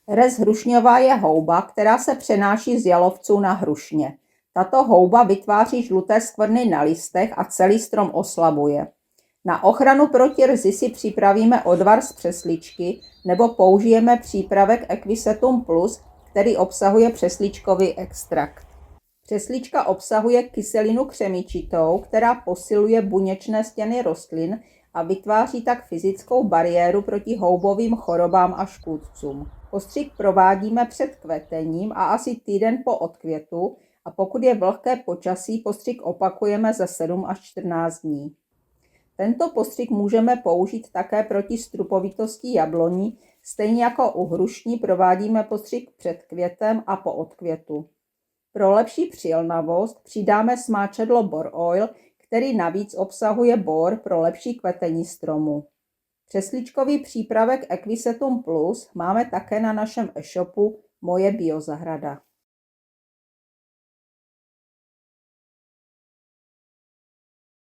Rez hrušňová je houba, která se přenáší z jalovců na hrušně. Tato houba vytváří žluté skvrny na listech a celý strom oslabuje. Na ochranu proti rzi si připravíme odvar z přesličky nebo použijeme přípravek Equisetum Plus, který obsahuje přesličkový extrakt. Přeslička obsahuje kyselinu křemičitou, která posiluje buněčné stěny rostlin a vytváří tak fyzickou bariéru proti houbovým chorobám a škůdcům. Postřik provádíme před kvetením a asi týden po odkvětu, a pokud je vlhké počasí, postřik opakujeme za 7 až 14 dní. Tento postřik můžeme použít také proti strupovitosti jabloní, stejně jako u hrušní provádíme postřik před květem a po odkvětu. Pro lepší přilnavost přidáme smáčedlo bor oil, který navíc obsahuje bor pro lepší kvetení stromu. Přesličkový přípravek Equisetum Plus máme také na našem e-shopu Moje biozahrada.